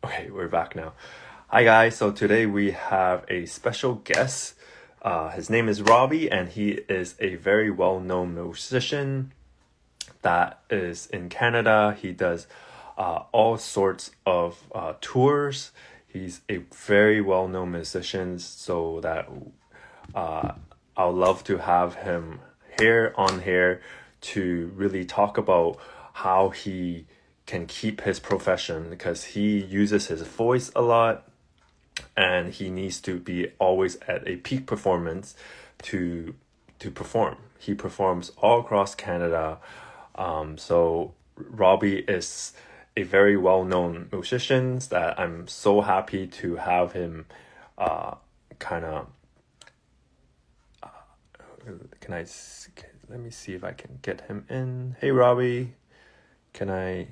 Okay, we're back now. Hi guys, so today we have a special guest. His name is Robbie, and he is a very well-known musician that is in Canada. He does all sorts of tours. He's a very well-known musician, so that I'd love to have him here to really talk about how he can keep his profession because he uses his voice a lot and he needs to be always at a peak performance to perform. He performs all across Canada. So Robbie is a very well-known musician that I'm so happy to have him kind of can I let me see if I can get him in. Hey Robbie, can I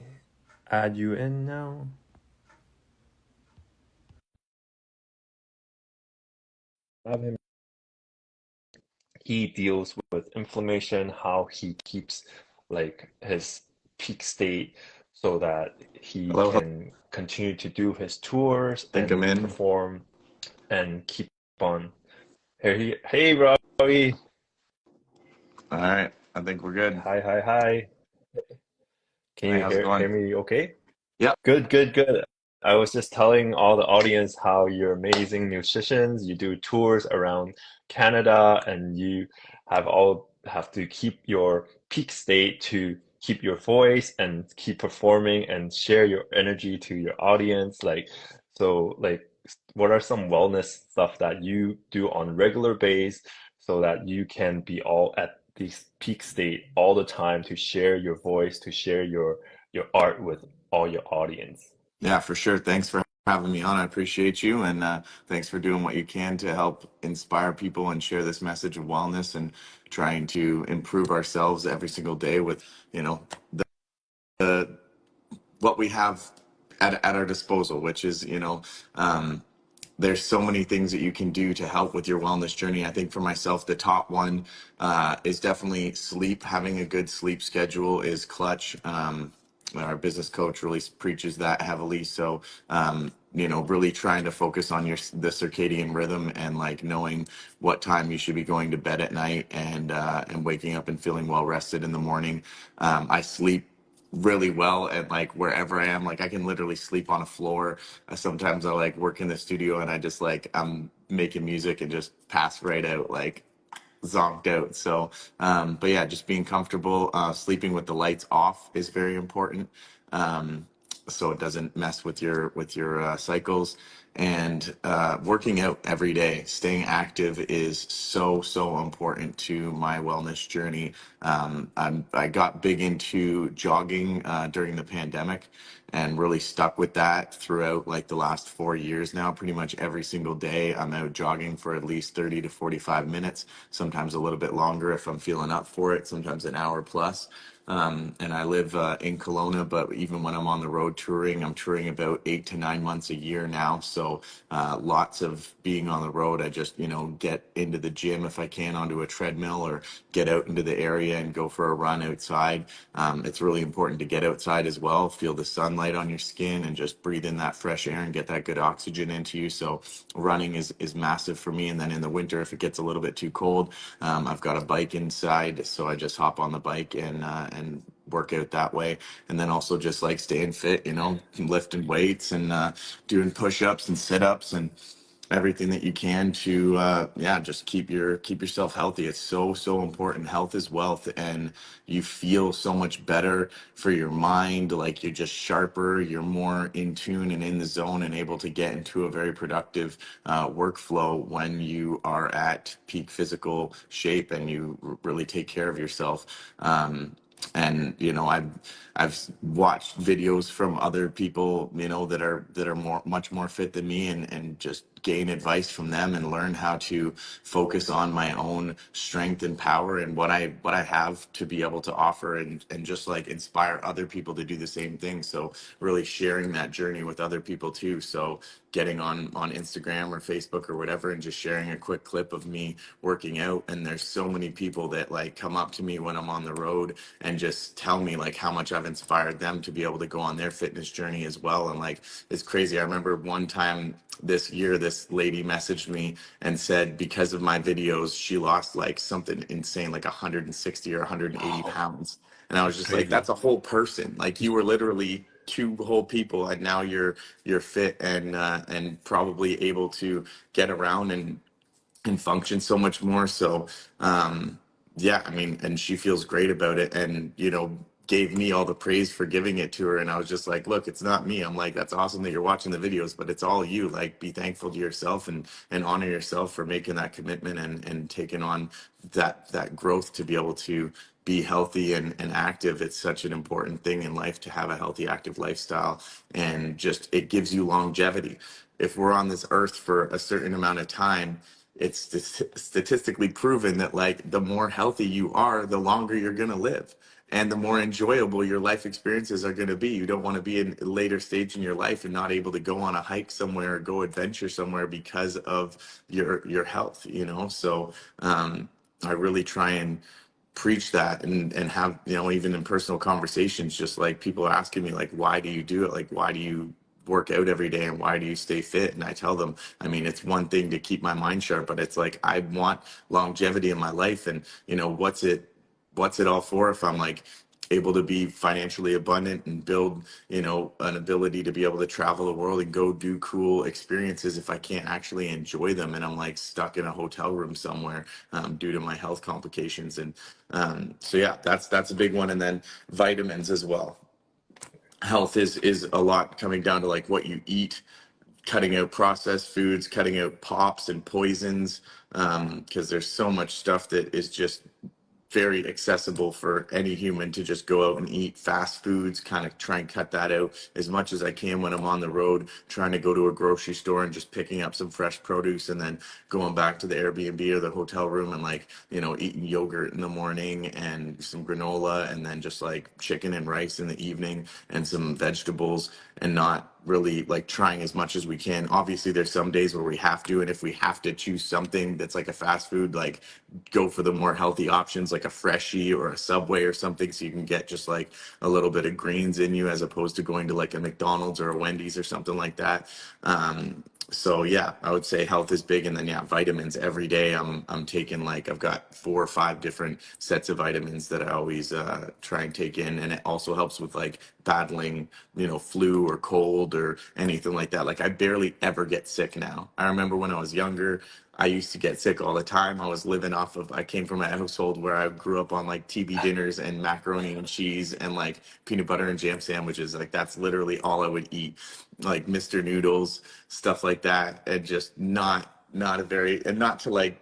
add you in now? Have him. He deals with inflammation, how he keeps like his peak state so that he Hello, hello. can continue to do his tours Think I'm and in. perform and keep on. Hey Robbie. All right. I think we're good. Hi. Can Hey, you how's it hear going? me okay? Yep. Good. I was just telling all the audience how you're amazing musicians. You do tours around Canada and you have to keep your peak state to keep your voice and keep performing and share your energy to your audience. What are some wellness stuff that you do on regular base so that you can be all at this peak state all the time to share your voice, to share your art with all your audience. Yeah, for sure. Thanks for having me on. I appreciate you. And thanks for doing what you can to help inspire people and share this message of wellness and trying to improve ourselves every single day with, you know, the what we have at our disposal, which is, um, there's so many things that you can do to help with your wellness journey. I think for myself, the top one is definitely sleep. Having a good sleep schedule is clutch. Our business coach really preaches that heavily. So, really trying to focus on the circadian rhythm and like knowing what time you should be going to bed at night and waking up and feeling well rested in the morning. I sleep really well and like wherever I am, like I can literally sleep on a floor. Sometimes I like work in the studio and I just like I'm making music and just pass right out like zonked out. So but yeah, just being comfortable, sleeping with the lights off is very important. So it doesn't mess with your cycles, and working out every day, staying active is so important to my wellness journey. I got big into jogging during the pandemic and really stuck with that throughout like the last 4 years now. Pretty much every single day I'm out jogging for at least 30 to 45 minutes, sometimes a little bit longer if I'm feeling up for it, sometimes an hour plus. And I live in Kelowna, but even when I'm on the road touring, I'm touring about 8 to 9 months a year now. So lots of being on the road. I just, get into the gym if I can onto a treadmill or get out into the area and go for a run outside. It's really important to get outside as well, feel the sunlight on your skin and just breathe in that fresh air and get that good oxygen into you. So running is massive for me. And then in the winter, if it gets a little bit too cold, I've got a bike inside, so I just hop on the bike and work out that way. And then also just like staying fit, lifting weights and doing push-ups and sit-ups and everything that you can to just keep yourself healthy. It's so important. Health is wealth, and you feel so much better for your mind. Like you're just sharper, you're more in tune and in the zone and able to get into a very productive workflow when you are at peak physical shape and you really take care of yourself. And I've watched videos from other people, that are much more fit than me, and just gain advice from them and learn how to focus on my own strength and power and what I have to be able to offer, and just like inspire other people to do the same thing. So really sharing that journey with other people too. So getting on Instagram or Facebook or whatever and just sharing a quick clip of me working out, and there's so many people that like come up to me when I'm on the road and just tell me like how much I've inspired them to be able to go on their fitness journey as well. And like it's crazy. I remember one time this year this lady messaged me and said because of my videos she lost like something insane like 160 or 180 Wow, pounds, and I was that's just like, crazy. that's a whole person. Like you were literally two whole people, and now you're fit and probably able to get around and function so much more. So yeah, I mean, and she feels great about it, and gave me all the praise for giving it to her. And I was just like, look, it's not me. I'm like, that's awesome that you're watching the videos, but it's all you. Like, be thankful to yourself and honor yourself for making that commitment and taking on that growth to be able to be healthy and active. It's such an important thing in life to have a healthy, active lifestyle, and just it gives you longevity. If we're on this earth for a certain amount of time, it's statistically proven that like the more healthy you are, the longer you're going to live and the more enjoyable your life experiences are going to be. You don't want to be in a later stage in your life and not able to go on a hike somewhere or go adventure somewhere because of your health, so I really try and preach that and have, even in personal conversations, just like people are asking me like, why do you do it? Like, why do you work out every day and why do you stay fit? And I tell them, I mean, it's one thing to keep my mind sharp, but it's like I want longevity in my life. And what's it all for if I'm like able to be financially abundant and build, an ability to be able to travel the world and go do cool experiences if I can't actually enjoy them and I'm like stuck in a hotel room somewhere due to my health complications. And so yeah, that's a big one. And then vitamins as well. Health is a lot coming down to like what you eat, cutting out processed foods, cutting out pops and poisons, because there's so much stuff that is just very accessible for any human to just go out and eat fast foods, kind of try and cut that out as much as I can when I'm on the road, trying to go to a grocery store and just picking up some fresh produce and then going back to the Airbnb or the hotel room and like, eating yogurt in the morning and some granola and then just like chicken and rice in the evening and some vegetables and not really like trying as much as we can. Obviously, there's some days where we have to, and if we have to choose something that's like a fast food, like go for the more healthy options like a Freshie or a Subway or something, so you can get just like a little bit of greens in you as opposed to going to like a McDonald's or a Wendy's or something like that. So yeah, I would say health is big, and then yeah, vitamins every day. I'm taking like I've got 4 or 5 different sets of vitamins that I always try and take in, and it also helps with like battling, flu or cold or anything like that. Like I barely ever get sick now. I remember when I was younger, I used to get sick all the time. I came from a household where I grew up on like TV dinners and macaroni and cheese and like peanut butter and jam sandwiches. Like that's literally all I would eat, like Mr. Noodles, stuff like that. And just not a very, and not to like,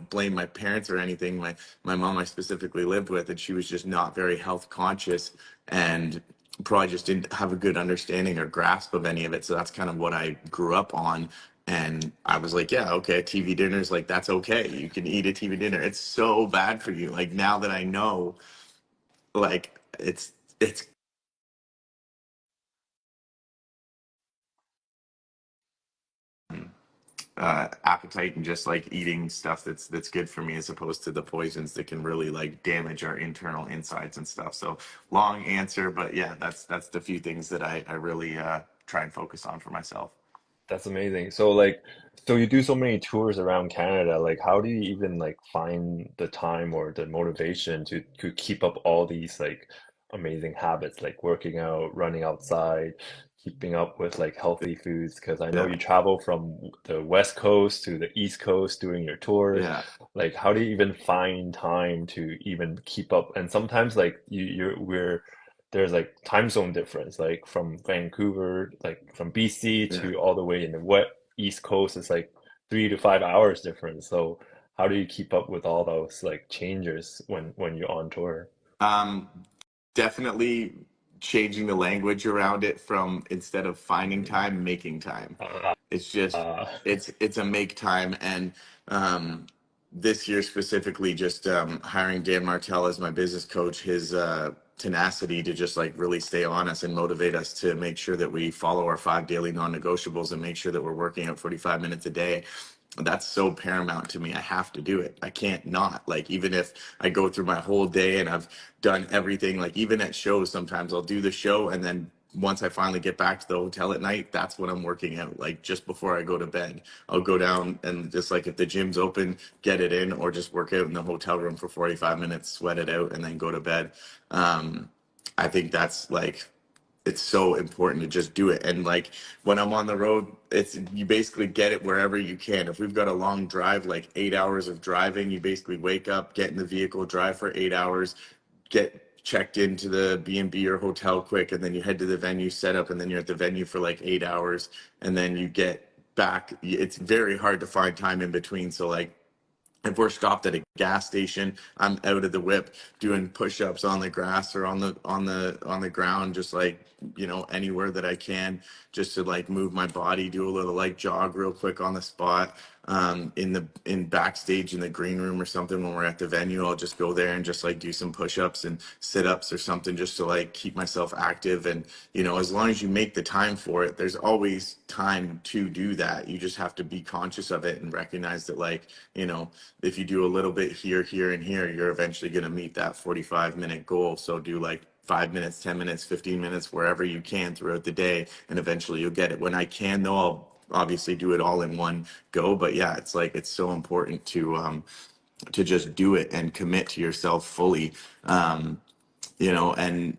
blame my parents or anything. My mom I specifically lived with, and she was just not very health conscious and probably just didn't have a good understanding or grasp of any of it. So that's kind of what I grew up on. And I was like, yeah, okay, TV dinners, like that's okay. You can eat a TV dinner. It's so bad for you. Like now that I know, like it's appetite and just like eating stuff that's good for me as opposed to the poisons that can really like damage our internal insides and stuff. So long answer, but yeah, that's the few things that I really try and focus on for myself. That's amazing. So like, so you do so many tours around Canada. Like, how do you even like find the time or the motivation to keep up all these like amazing habits, like working out, running outside, keeping up with like healthy foods? Because I know Yeah, you travel from the West Coast to the East Coast doing your tours. yeah, Like, how do you even find time to even keep up? And sometimes like we're there's like time zone difference, like from Vancouver, like from BC yeah. to all the way in the west East Coast, it's like 3 to 5 hours difference. So how do you keep up with all those like changes when you're on tour? Um, Definitely changing the language around it from instead of finding time, making time. Uh, It's just uh, it's a make time. And this year specifically, just hiring Dan Martell as my business coach, his tenacity to just like really stay on us and motivate us to make sure that we follow our 5 daily non-negotiables and make sure that we're working out 45 minutes a day. That's so paramount to me. I have to do it. I can't not. Like, even if I go through my whole day and I've done everything, like even at shows, sometimes I'll do the show, and then once I finally get back to the hotel at night, that's when I'm working out. Like just before I go to bed, I'll go down and just like if the gym's open, get it in, or just work out in the hotel room for 45 minutes, sweat it out, and then go to bed. Um, I think that's like it's so important to just do it. And like when I'm on the road, it's you basically get it wherever you can. If we've got a long drive, like 8 hours of driving, you basically wake up, get in the vehicle, drive for 8 hours, get checked into the B&B or hotel quick, and then you head to the venue, set up, and then you're at the venue for like 8 hours, and then you get back. It's very hard to find time in between. So like if we're stopped at a gas station, I'm out of the whip doing push-ups on the grass or on the ground, just like anywhere that I can, just to like move my body, do a little like jog real quick on the spot. In backstage in the green room or something when we're at the venue, I'll just go there and just like do some push-ups and sit-ups or something, just to like keep myself active. And as long as you make the time for it, there's always time to do that. You just have to be conscious of it and recognize that, like, if you do a little bit here, here, and here, you're eventually going to meet that 45-minute goal. So do like 5 minutes, 10 minutes, 15 minutes, wherever you can throughout the day, and eventually you'll get it. When I can, though, I'll obviously do it all in one go. But yeah, it's like it's so important to just do it and commit to yourself fully.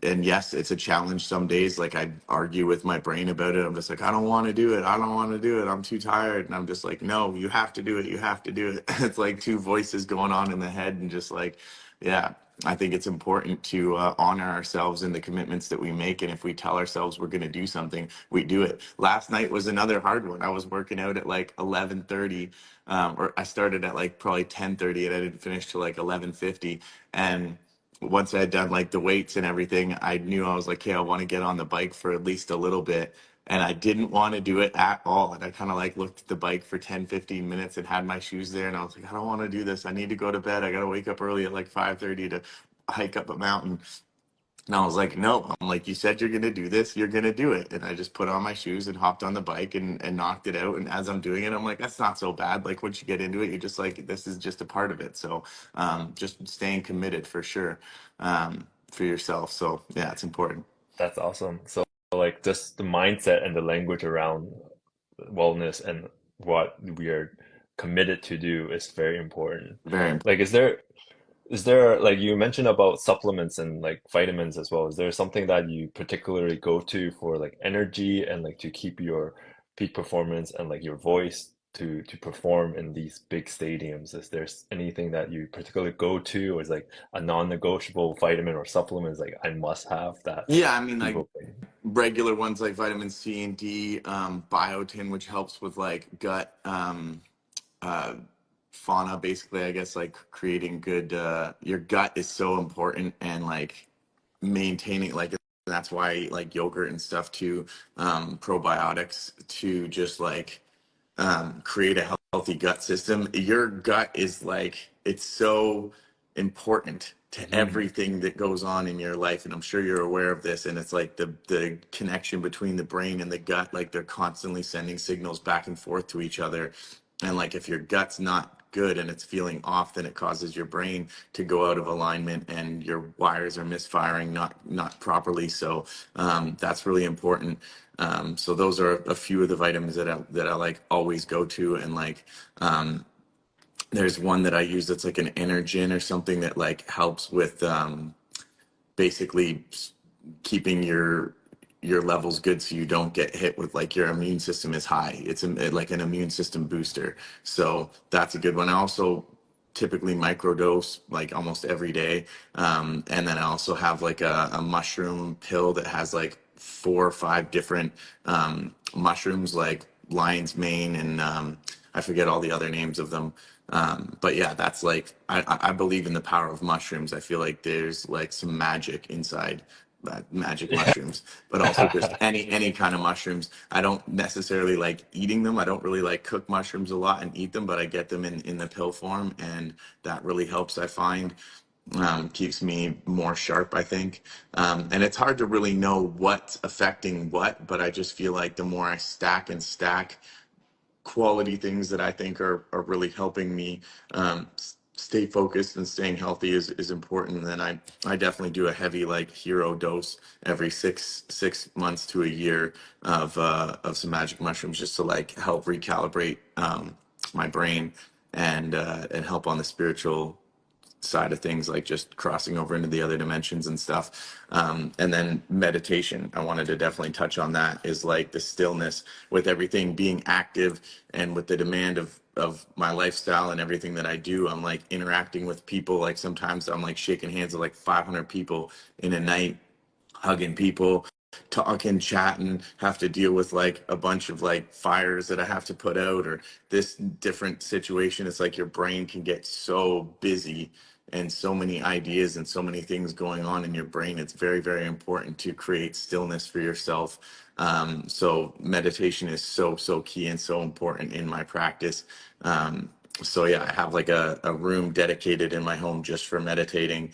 And yes, it's a challenge some days. Like I argue with my brain about it. I'm just like, I don't want to do it. I don't want to do it. I'm too tired. And I'm just like, no, you have to do it. You have to do it. It's like two voices going on in the head, and just like, yeah, I think it's important to honor ourselves and the commitments that we make. And if we tell ourselves we're going to do something, we do it. Last night was another hard one. I was working out at like 11:30, or I started at like probably 10:30, and I didn't finish till like 11:50. And once I had done like the weights and everything, I knew I was like, okay, I want to get on the bike for at least a little bit. And I didn't want to do it at all. And I kind of like looked at the bike for 10, 15 minutes and had my shoes there. And I was like, I don't want to do this. I need to go to bed. I got to wake up early at like 5:30 to hike up a mountain. And I was like, no, I'm like, you said you're going to do this, you're going to do it. And I just put on my shoes and hopped on the bike and knocked it out. And as I'm doing it, I'm like, that's not so bad. Like once you get into it, you're just like, this is just a part of it. So just staying committed for sure, for yourself. So yeah, it's important. that's awesome. So like just the mindset and the language around wellness and what we are committed to do is very important. Very Like, is there like you mentioned about supplements and like vitamins as well? Is there something that you particularly go to for like energy and like to keep your peak performance and like your voice to perform in these big stadiums? Is there anything that you particularly go to, or is like a non-negotiable vitamin or supplements like I must have that Yeah, I mean, like people can? regular ones like vitamin C and D, biotin, which helps with like gut uh, fauna, basically, I guess, like creating good. Your gut is so important, and like maintaining, like that's why like yogurt and stuff too, probiotics to just like create a healthy gut system. Your gut is like, it's so important to Mhm. everything that goes on in your life. And I'm sure you're aware of this. And it's like the connection between the brain and the gut, like they're constantly sending signals back and forth to each other. And like if your gut's not good and it's feeling off, then it causes your brain to go out of alignment and your wires are misfiring not properly. So that's really important. So those are a few of the vitamins that I like always go to. And like there's one that I use that's like an Energen or something that like helps with basically keeping your levels good so you don't get hit with, like, your immune system is high. It's like an immune system booster. So that's a good one. I also typically microdose like almost every day. And then I also have like a mushroom pill that has like 4 or 5 different mushrooms, like lion's mane and I forget all the other names of them. But yeah, that's like I believe in the power of mushrooms. I feel like there's like some magic inside magic Yeah. mushrooms, but also just any kind of mushrooms. I don't necessarily like eating them. I don't really like cook mushrooms a lot and eat them, but I get them in the pill form, and that really helps. I find keeps me more sharp, I think. And it's hard to really know what's affecting what, but I just feel like the more I stack and stack quality things that I think are really helping me stay focused and staying healthy is important. And then I definitely do a heavy like hero dose every six months to a year of some magic mushrooms just to like help recalibrate my brain and help on the spiritual side of things, like just crossing over into the other dimensions and stuff. And then meditation, I wanted to definitely touch on that, is like the stillness with everything being active and with the demand of my lifestyle and everything that I do. I'm like interacting with people. Like sometimes I'm like shaking hands with like 500 people in a night, hugging people, talking, chatting, have to deal with like a bunch of like fires that I have to put out or this different situation. It's like your brain can get so busy and so many ideas and so many things going on in your brain. It's very, very important to create stillness for yourself. So meditation is so key and so important in my practice. So yeah, I have like a room dedicated in my home just for meditating,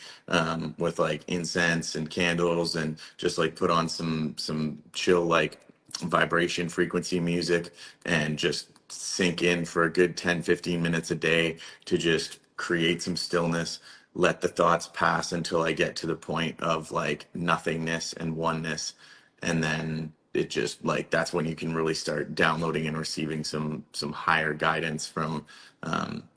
with like incense and candles and just like put on some chill like vibration frequency music and just sink in for a good 10-15 minutes a day to just create some stillness, let the thoughts pass until I get to the point of like nothingness and oneness. And then it just like that's when you can really start downloading and receiving some higher guidance from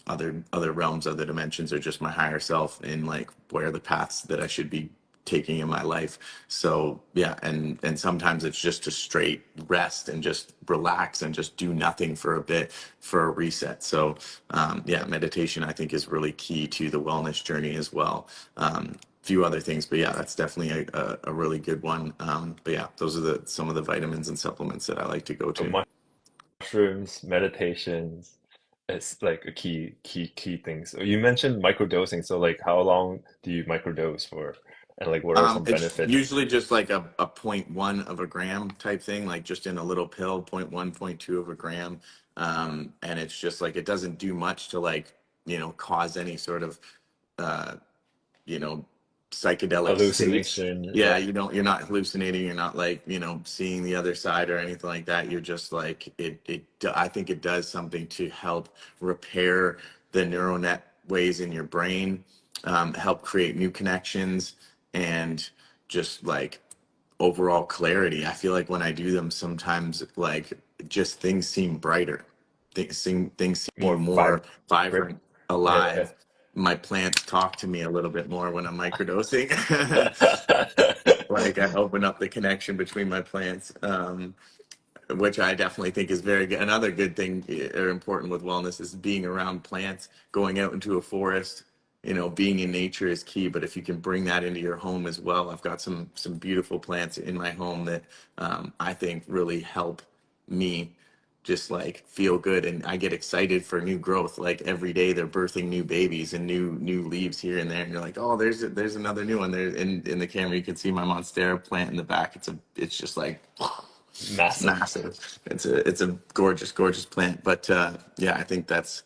other realms, other dimensions, or just my higher self in like where the paths that I should be taking in my life. So yeah, and sometimes it's just to straight rest and just relax and just do nothing for a bit for a reset. So yeah, meditation I think is really key to the wellness journey as well. Few other things, but yeah, that's definitely a really good one. But yeah, those are the some of the vitamins and supplements that I like to go to. So mushrooms, meditations, it's like a key thing. So you mentioned microdosing. So like how long do you microdose for? And like what are some It's benefits? usually just like a point one of a gram type thing, like just in a little pill, point one, point two of a gram. And it's just like it doesn't do much to like, cause any sort of uh, you know, psychedelic states. Hallucination, Yeah, yeah. you're not hallucinating, you're not like, seeing the other side or anything like that. You're just like I think it does something to help repair the neural net ways in your brain, help create new connections and just like overall clarity. I feel like when I do them sometimes like just things seem brighter. Things seem More more vibrant. vibrant, Yeah. alive. My plants talk to me a little bit more when I'm microdosing. Like I open up the connection between my plants, which I definitely think is very good. Another good thing or important with wellness is being around plants, going out into a forest. Being in nature is key, but if you can bring that into your home as well, I've got some beautiful plants in my home that I think really help me just like feel good, and I get excited for new growth. Like every day they're birthing new babies and new leaves here and there, and you're like, oh, there's another new one there. In the camera you can see my monstera plant in the back. It's just like it's Massive. massive. It's a gorgeous plant. But yeah, I think that's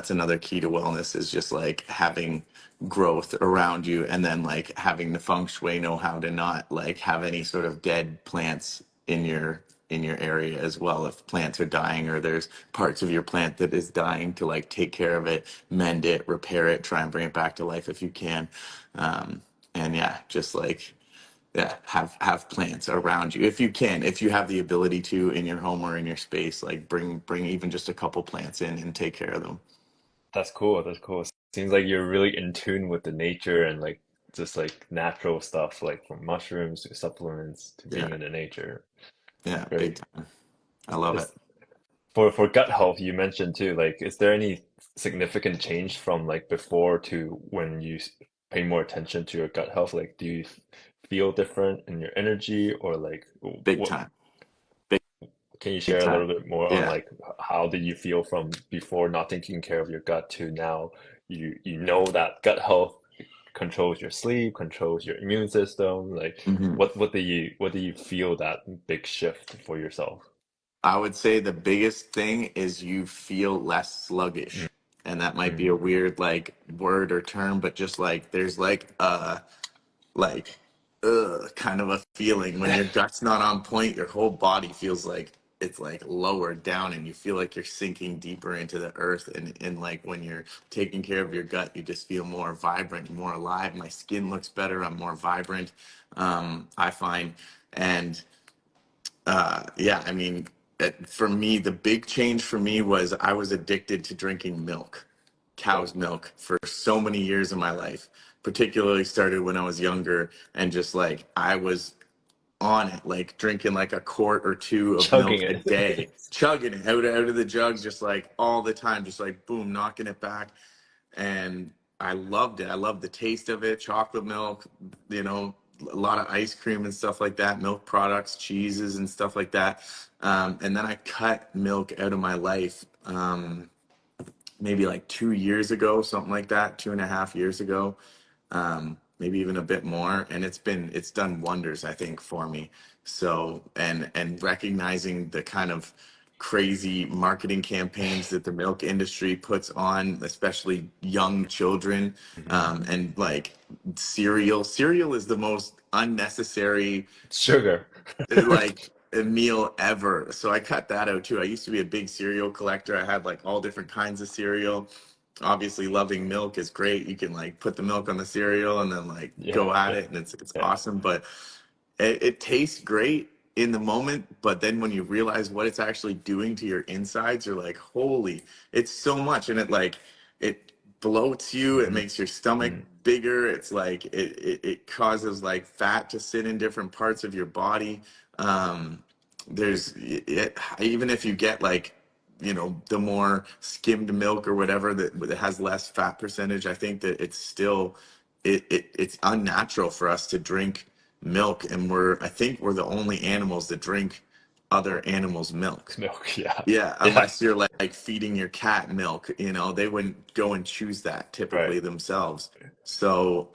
another key to wellness is just like having growth around you, and then like having the feng shui know how to not like have any sort of dead plants in your area as well. If plants are dying or there's parts of your plant that is dying, to like take care of it, mend it, repair it, try and bring it back to life if you can. And yeah, just like yeah, have plants around you if you can, if you have the ability to in your home or in your space, like bring even just a couple plants in and take care of them. That's cool. That's cool. Seems like you're really in tune with the nature and like just like natural stuff, like from mushrooms to supplements to Yeah, being in the nature. yeah, big Great. time. I love it. Is for gut health, you mentioned too, like is there any significant change from like before to when you pay more attention to your gut health? Like do you feel different in your energy or like Big what time. Big, can you big share a time. little bit more on Yeah. like how did you feel from before not taking care of your gut to now you know that gut health controls your sleep, controls your immune system. Like, Mhm. what do you feel that big shift for yourself? I would say the biggest thing is you feel less sluggish. And that might be a weird like word or term, but just like there's like kind of a feeling when your gut's not on point, your whole body feels like it's like lower down and you feel like you're sinking deeper into the earth, and like when you're taking care of your gut, you just feel more vibrant, more alive. My skin looks better, I'm more vibrant, I find. And yeah, I mean, for me, the big change for me was I was addicted to drinking milk, Oh, cow's milk, for so many years of my life. Particularly started when I was younger, and just like I was on it, like drinking like a quart or two of chugging milk a it. day, chugging it out of the jug, just like all the time, just like boom, knocking it back. And I loved it. I loved the taste of it. Chocolate milk, you know, a lot of ice cream and stuff like that, milk products, cheeses and stuff like that. And then I cut milk out of my life, maybe like 2 years ago, something like that, 2.5 years ago, maybe even a bit more. And it's done wonders, I think, for me. So, and recognizing the kind of crazy marketing campaigns that the milk industry puts on, especially young children, Mhm. and like cereal is the most unnecessary Sugar. like a meal ever. So I cut that out too. I used to be a big cereal collector. I had like all different kinds of cereal. Obviously, loving milk is great. You can like put the milk on the cereal and then like Yeah, go at it, and it's yeah, awesome. But it tastes great in the moment, but then when you realize what it's actually doing to your insides, you're like, holy, it's so much. And it bloats you, it hmm makes your stomach bigger. It's like it causes like fat to sit in different parts of your body. um Even if you get like, you know, the more skimmed milk or whatever that has less fat percentage, I think that it's still it's unnatural for us to drink milk. And I think we're the only animals that drink other animals' milk. milk. Yeah, Yeah, yeah, unless you're like feeding your cat milk, you know, they wouldn't go and choose that right. typically themselves. So,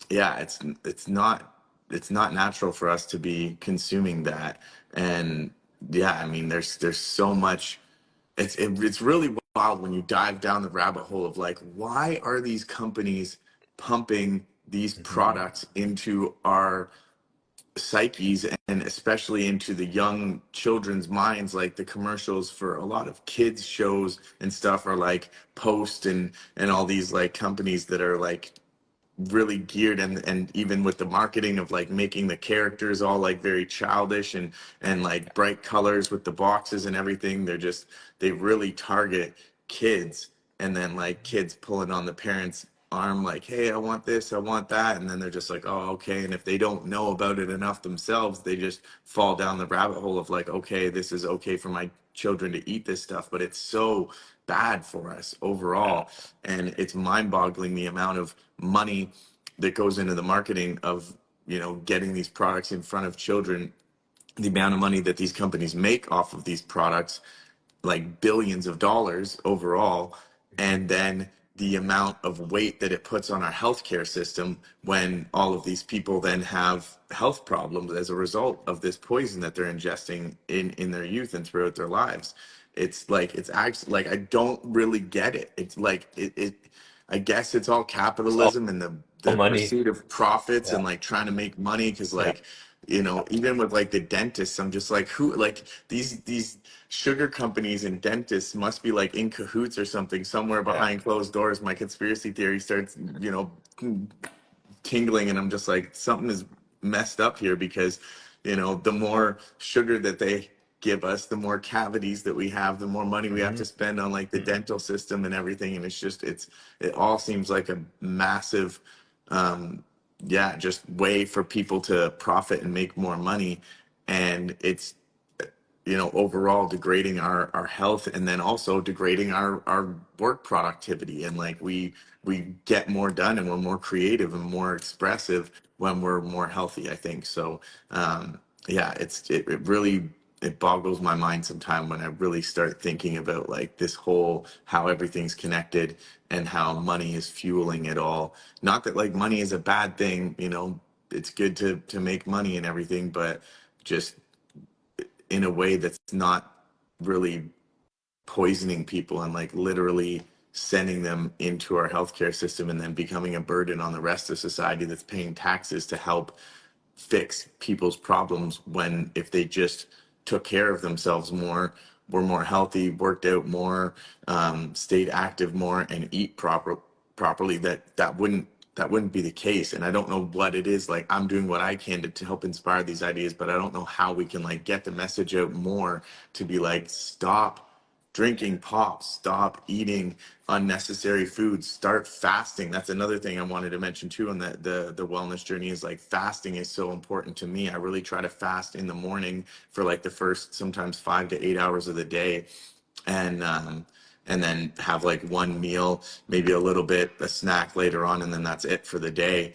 yeah, it's not natural for us to be consuming that. And yeah, I mean, there's so much. It's really wild when you dive down the rabbit hole of like, why are these companies pumping these hmm products into our psyches, and especially into the young children's minds? Like the commercials for a lot of kids shows and stuff are like Post and all these like companies that are like really geared, and even with the marketing of like making the characters all like very childish and like bright colors with the boxes and everything. They really target kids, and then like kids pulling on the parents arm like, hey, I want this, I want that, and then they're just like, oh, okay. And if they don't know about it enough themselves, they just fall down the rabbit hole of like, okay, this is okay for my children to eat this stuff, but it's so bad for us Yeah. overall. And it's mind-boggling the amount of money that goes into the marketing of, you know, getting these products in front of children, the amount of money that these companies make off of these products, like billions of dollars overall. And then the amount of weight that it puts on our healthcare system when all of these people then have health problems as a result of this poison that they're ingesting in their youth and throughout their lives. It's like, it's actually like, I don't really get it. It's like it I guess it's all It's all capitalism and the money. pursuit of profits Yeah, and like trying to make money. Because yeah, like, you know, even with like the dentists, I'm just like, who, like these sugar companies and dentists must be like in cahoots or something somewhere yeah. behind closed doors. My conspiracy theory starts, you know, tingling, and I'm just like, something is messed up here. Because, you know, the more sugar that they give us, the more cavities that we have, the more money we have hmm to spend on like the dental system and everything. And it's just, it all seems like a massive, yeah, just way for people to profit and make more money. And it's, you know, overall degrading our health, and then also degrading our work productivity. And like we get more done, and we're more creative and more expressive when we're more healthy, I think. So yeah, it really it boggles my mind sometimes when I really start thinking about like this whole how everything's connected and how money is fueling it all. Not that like money is a bad thing, you know, it's good to make money and everything, but just in a way that's not really poisoning people and like literally sending them into our healthcare system and then becoming a burden on the rest of society that's paying taxes to help fix people's problems, when if they just took care of themselves more, were more healthy, worked out more, stayed active more, and eat properly, that wouldn't be the case. And I don't know what it is. Like, I'm doing what I can to help inspire these ideas, but I don't know how we can like get the message out more to be like, stop drinking pop, stop eating unnecessary foods, start fasting. That's another thing I wanted to mention too on the wellness journey, is like fasting is so important to me. I really try to fast in the morning for like the first sometimes 5 to 8 hours of the day, and then have like one meal, maybe a little bit a snack later on, and then that's it for the day.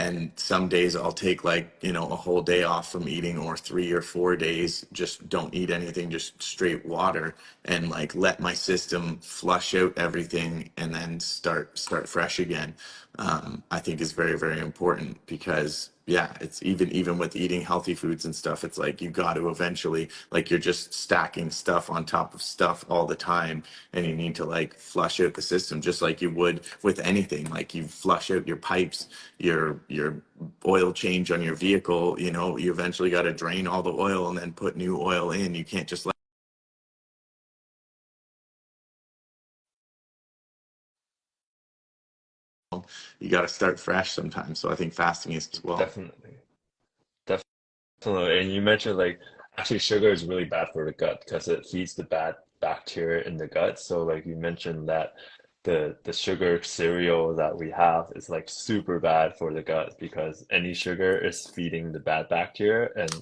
And some days I'll take like, you know, a whole day off from eating, or 3 or 4 days just don't eat anything, just straight water, and like let my system flush out everything and then start fresh again. I think is very, very important, because yeah, it's even with eating healthy foods and stuff, it's like you got to eventually, like, you're just stacking stuff on top of stuff all the time, and you need to like flush out the system just like you would with anything. Like, you flush out your pipes, your oil change on your vehicle, you know, you eventually got to drain all the oil and then put new oil in. You can't just let, you got to start fresh sometimes. So I think fasting is as well. Definitely. Definitely. And you mentioned like actually sugar is really bad for the gut because it feeds the bad bacteria in the gut. So like you mentioned that the sugar cereal that we have is like super bad for the gut because any sugar is feeding the bad bacteria and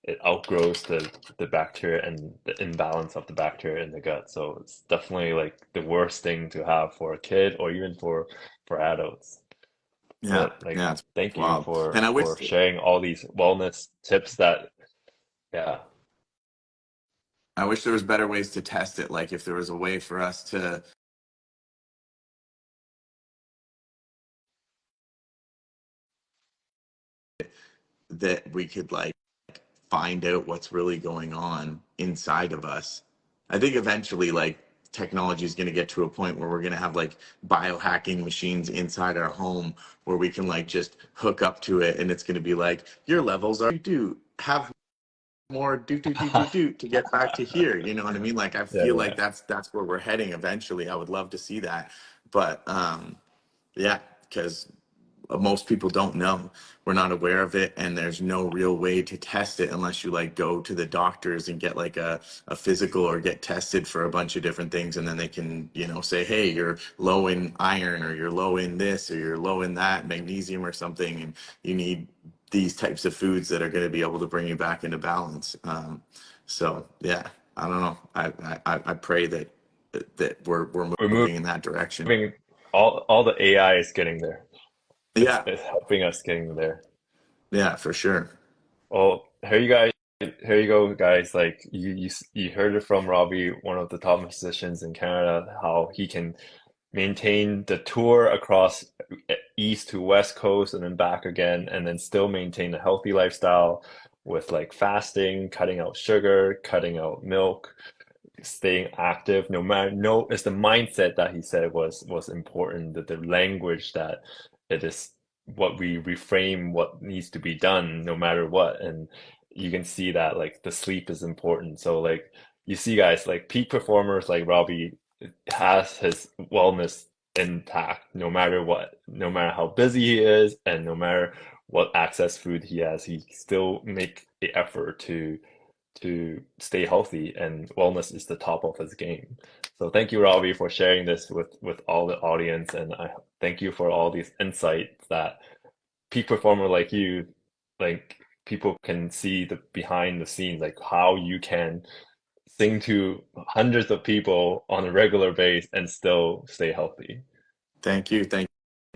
it outgrows the bacteria and the imbalance of the bacteria in the gut. So it's definitely like the worst thing to have for a kid or even for adults. Yeah, But like yeah, it's thank you wild. And I wish for sharing all these wellness tips that yeah. there was better ways to test it. Like, if there was a way for us to, that we could like find out what's really going on inside of us. I think eventually, like, technology is going to get to a point where we're going to have like biohacking machines inside our home, where we can like just hook up to it, and it's going to be like, your levels are, do have more do to get back to here. You know what I mean? Like, I Yeah, feel like yeah. that's where we're heading eventually. I would love to see that. But yeah, because most people don't know. We're not aware of it, and there's no real way to test it unless you like go to the doctors and get like a physical, or get tested for a bunch of different things, and then they can, you know, say, hey, you're low in iron, or you're low in this, or you're low in that, magnesium or something, and you need these types of foods that are going to be able to bring you back into balance. So yeah, I don't know. I pray that we're We're moving in that direction. moving all the AI is getting there. Yeah, It's helping us getting there. yeah, for sure. Well, here you go, guys. Like you heard it from Robbie, one of the top musicians in Canada, how he can maintain the tour across east to west coast and then back again, and then still maintain a healthy lifestyle with like fasting, cutting out sugar, cutting out milk, staying active no matter no it's the mindset that he said was important, that the language that it is what we reframe what needs to be done no matter what. And you can see that like the sleep is important. So like you see guys like peak performers like Robbie has his wellness intact no matter what, no matter how busy he is and no matter what access food he has, he still make the effort to stay healthy, and wellness is the top of his game. So thank you, Robbie, for sharing this with all the audience, and I thank you for all these insights that peak performer like you, like people can see the behind the scenes, like how you can sing to hundreds of people on a regular basis and still stay healthy. Thank you. Thank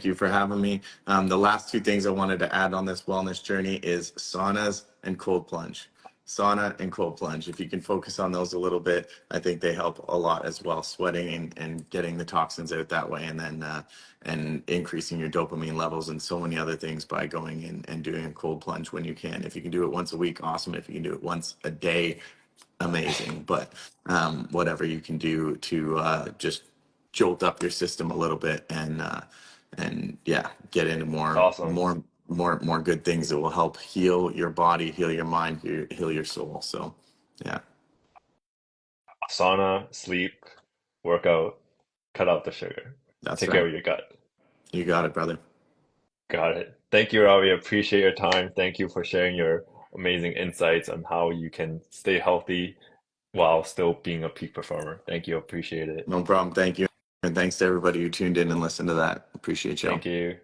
you for having me. The last two things I wanted to add on this wellness journey is saunas and cold plunge. sauna and cold plunge. If you can focus on those a little bit, I think they help a lot as well. Sweating and getting the toxins out that way, and then and increasing your dopamine levels and so many other things by going in and doing a cold plunge when you can. If you can do it once a week, awesome. If you can do it once a day, amazing. But whatever you can do to just jolt up your system a little bit and yeah, get into Awesome. more good things that will help heal your body, heal your mind, heal your soul. So yeah, Sauna, sleep, workout, cut out the sugar. that's Take care right. of your gut. You got it, brother. Got it. Thank you, Robbie. Appreciate your time. Thank you for sharing your amazing insights on how you can stay healthy while still being a peak performer. Thank you. Appreciate it. No problem. Thank you. And thanks to everybody who tuned in and listened to that. Appreciate y'all. Thank you.